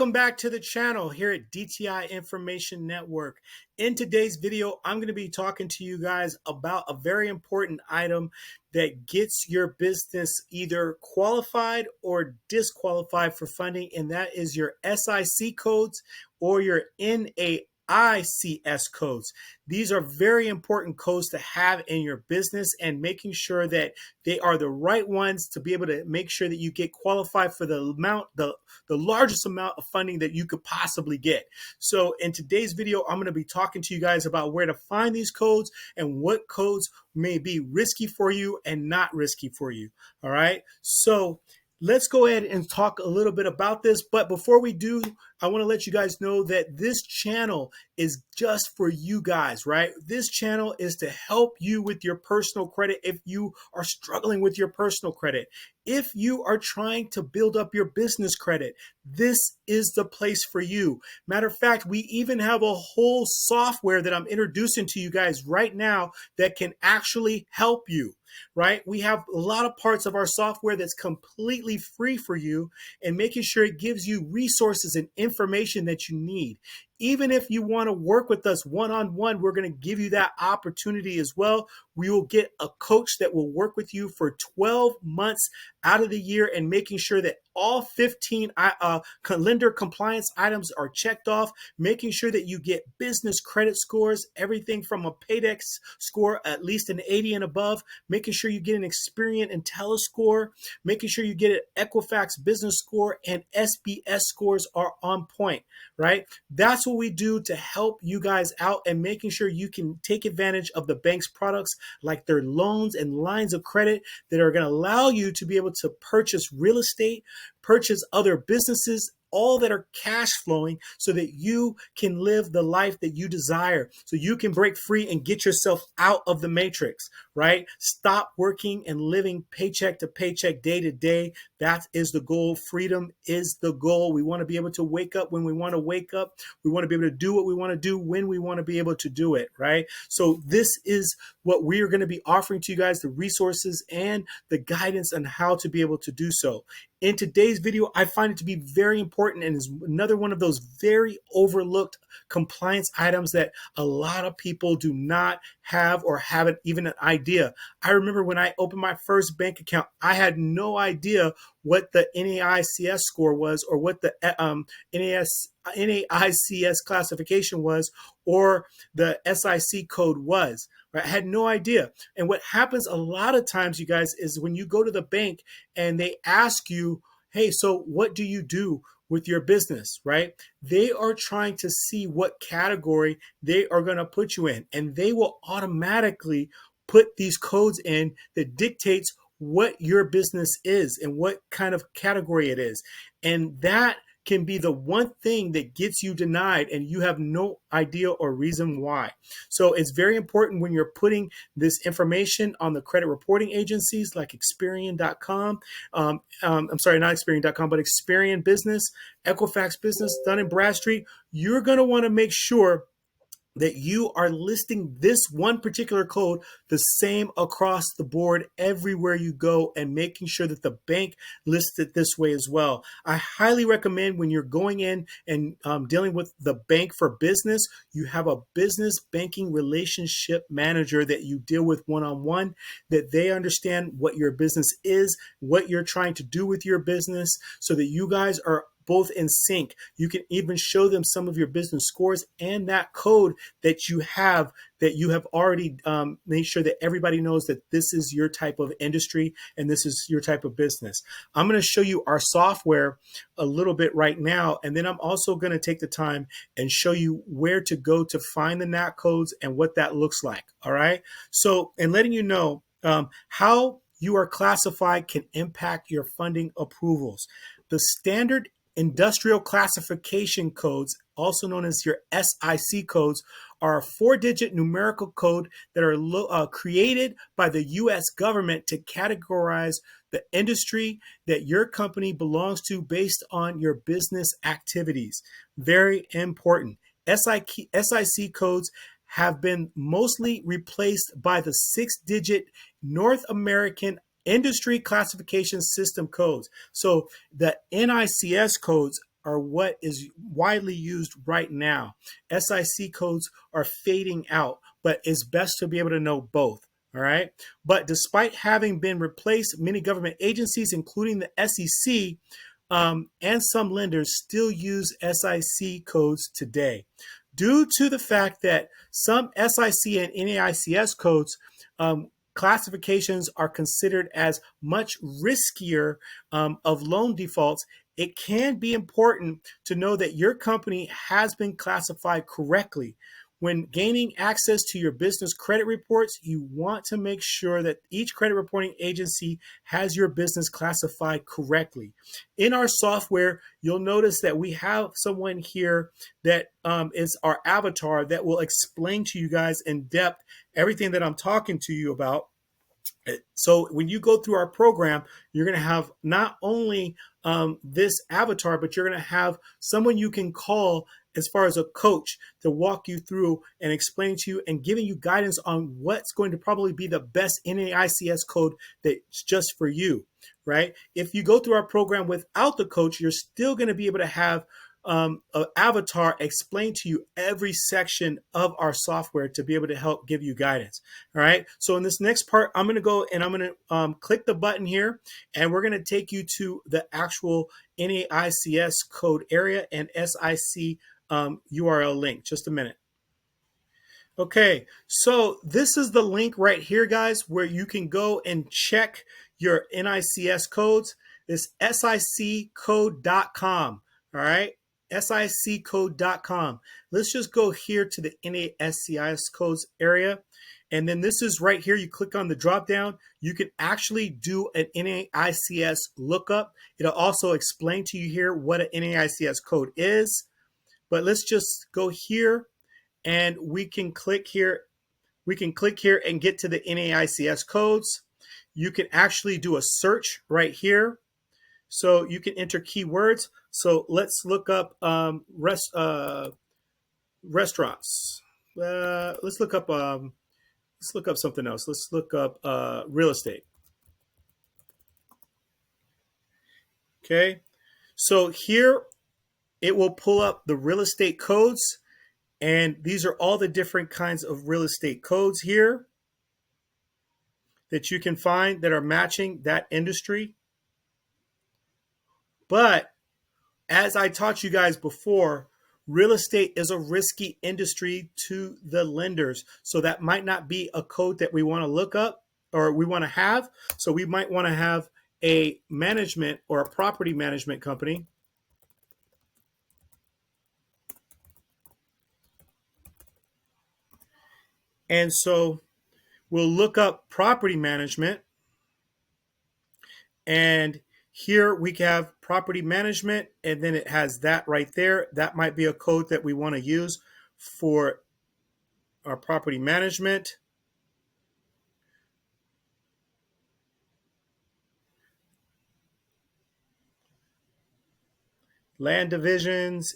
Welcome back to the channel here at DTI Information Network. In today's video, I'm going to be talking to you guys about a very important item that gets your business either qualified or disqualified for funding, and that is your SIC codes or your NAICS codes. These are very important codes to have in your business, and making sure that they are the right ones to be able to make sure that you get qualified for the largest amount of funding that you could possibly get. So in today's video, I'm going to be talking to you guys about where to find these codes and what codes may be risky for you and not risky for you. All right. So let's go ahead and talk a little bit about this. But before we do, I want to let you guys know that this channel is just for you guys, right? This channel is to help you with your personal credit if you are struggling with your personal credit. If you are trying to build up your business credit, this is the place for you. Matter of fact, we even have a whole software that I'm introducing to you guys right now that can actually help you, right? We have a lot of parts of our software that's completely free for you, and making sure it gives you resources and information that you need. Even if you want to work with us one-on-one, we're going to give you that opportunity as well. We will get a coach that will work with you for 12 months out of the year, and making sure that all 15 lender compliance items are checked off, making sure that you get business credit scores, everything from a Paydex score at least an 80 and above, making sure you get an Experian IntelliScore, making sure you get an Equifax business score, and SBS scores are on point, right? That's what we do to help you guys out, and making sure you can take advantage of the bank's products like their loans and lines of credit that are going to allow you to be able to purchase real estate, purchase other businesses, all that are cash flowing, so that you can live the life that you desire, so you can break free and get yourself out of the matrix, right? Stop working and living paycheck to paycheck, day to day. That is the goal. Freedom is the goal. We want to be able to wake up when we want to wake up. We want to be able to do what we want to do when we want to be able to do it, right? So this is what we are going to be offering to you guys, the resources and the guidance on how to be able to do so. In today's video, I find it to be very important, and is another one of those very overlooked compliance items that a lot of people do not have or haven't even an idea. I remember when I opened my first bank account, I had no idea what the NAICS score was, or what the NAICS classification was, or the SIC code was. Right? I had no idea. And what happens a lot of times, you guys, is when you go to the bank and they ask you, hey, so what do you do with your business, right? They are trying to see what category they are going to put you in, and they will automatically put these codes in that dictates what your business is and what kind of category it is. And that can be the one thing that gets you denied, and you have no idea or reason why. So it's very important when you're putting this information on the credit reporting agencies like Experian.com. I'm sorry, not Experian.com, but Experian Business, Equifax Business, Dun & Bradstreet. You're going to want to make sure that you are listing this one particular code the same across the board everywhere you go, and making sure that the bank lists it this way as well. I highly recommend when you're going in and dealing with the bank for business, you have a business banking relationship manager that you deal with one-on-one, that they understand what your business is, what you're trying to do with your business, so that you guys are both in sync. You can even show them some of your business scores and that code that you have already made sure that everybody knows that this is your type of industry and this is your type of business. I'm going to show you our software a little bit right now, and then I'm also going to take the time and show you where to go to find the NAICS codes and what that looks like. All right. So, and letting you know how you are classified can impact your funding approvals. The standard industrial classification codes, also known as your SIC codes, are a 4-digit numerical code that are created by the U.S. government to categorize the industry that your company belongs to based on your business activities. Very important. SIC codes have been mostly replaced by the 6-digit North American Industry Classification System codes. So the NAICS codes are what is widely used right now. SIC codes are fading out, but it's best to be able to know both. All right. But despite having been replaced, many government agencies, including the SEC, and some lenders still use SIC codes today. Due to the fact that some SIC and NAICS codes classifications are considered as much riskier of loan defaults, it can be important to know that your company has been classified correctly. When gaining access to your business credit reports, you want to make sure that each credit reporting agency has your business classified correctly. In our software, you'll notice that we have someone here that is our avatar that will explain to you guys in depth everything that I'm talking to you about. So when you go through our program, you're going to have not only this avatar, but you're going to have someone you can call as far as a coach to walk you through and explain to you and giving you guidance on what's going to probably be the best NAICS code that's just for you, right? If you go through our program without the coach, you're still going to be able to have an avatar explain to you every section of our software to be able to help give you guidance. All right. So in this next part, I'm going to go and I'm going to click the button here, and we're going to take you to the actual NAICS code area and SIC URL link. Just a minute. Okay, so this is the link right here, guys, where you can go and check your NAICS codes. It's siccode.com. All right, siccode.com. Let's just go here to the NAICS codes area. And then this is right here. You click on the drop down. You can actually do an NAICS lookup. It'll also explain to you here what an NAICS code is. But let's just go here and we can click here. We can click here and get to the NAICS codes. You can actually do a search right here. So you can enter keywords. So let's look up restaurants. Let's look up something else. Let's look up real estate. Okay. So here it will pull up the real estate codes, and these are all the different kinds of real estate codes here that you can find that are matching that industry. But as I taught you guys before, real estate is a risky industry to the lenders. So that might not be a code that we want to look up or we want to have. So we might want to have a management or a property management company. And so we'll look up property management. And here we have property management, and then it has that right there. That might be a code that we want to use for our property management. Land divisions.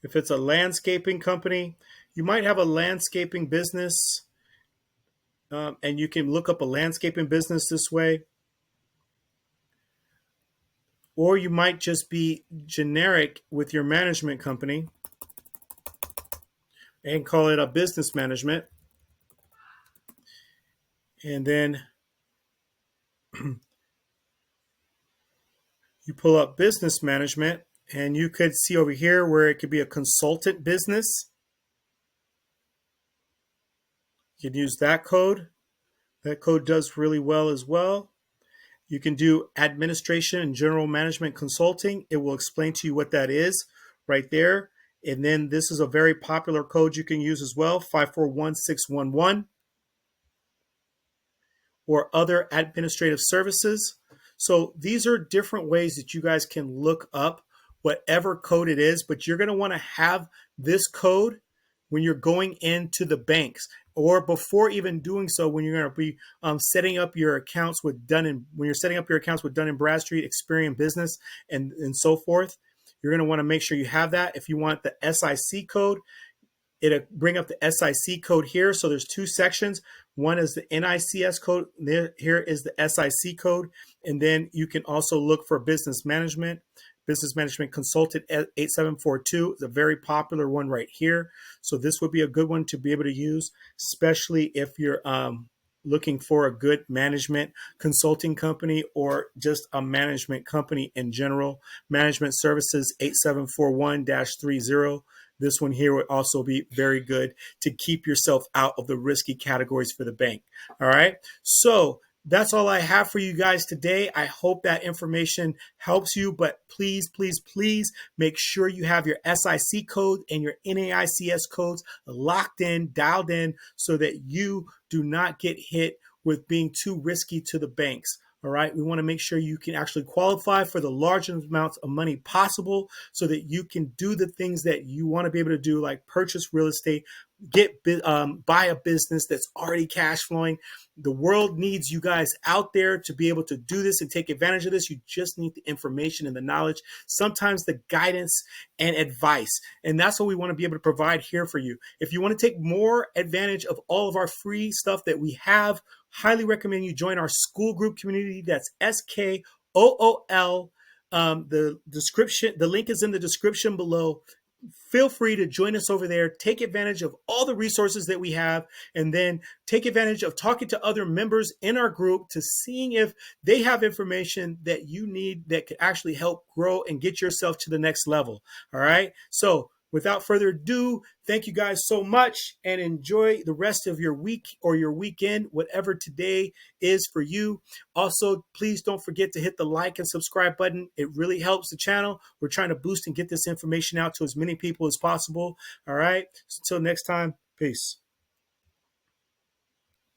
If it's a landscaping company, you might have a landscaping business, and you can look up a landscaping business this way. Or you might just be generic with your management company and call it a business management. And then you pull up business management, and you could see over here where it could be a consultant business. You can use that code. That code does really well as well. You can do administration and general management consulting. It will explain to you what that is right there. And then this is a very popular code you can use as well, 541611, or other administrative services. So these are different ways that you guys can look up whatever code it is, but you're going to want to have this code when you're going into the banks, or before even doing so, when you're going to be setting up your accounts with Dun & Bradstreet, Experian Business, and so forth. You're going to want to make sure you have that. If you want the SIC code, it'll bring up the SIC code here. So there's two sections. One is the NAICS code. Here is the SIC code. And then you can also look for business management. Business Management Consultant 8742 is a very popular one right here. So this would be a good one to be able to use, especially if you're looking for a good management consulting company or just a management company in general. Management Services 8741-30. This one here would also be very good to keep yourself out of the risky categories for the bank. All right. So that's all I have for you guys today. I hope that information helps you, but please, please, please make sure you have your SIC code and your NAICS codes locked in, dialed in, so that you do not get hit with being too risky to the banks. All right. We want to make sure you can actually qualify for the largest amounts of money possible so that you can do the things that you want to be able to do, like purchase real estate, buy a business that's already cash flowing. The world needs you guys out there to be able to do this and take advantage of this. You just need the information and the knowledge, sometimes the guidance and advice. And that's what we want to be able to provide here for you. If you want to take more advantage of all of our free stuff that we have, highly recommend you join our school group community. That's SKOOL. The link is in the description below. Feel free to join us over there. Take advantage of all the resources that we have, and then take advantage of talking to other members in our group to seeing if they have information that you need that could actually help grow and get yourself to the next level. All right. So without further ado, thank you guys so much and enjoy the rest of your week or your weekend, whatever today is for you. Also, please don't forget to hit the like and subscribe button. It really helps the channel. We're trying to boost and get this information out to as many people as possible. All right. Until next time, peace.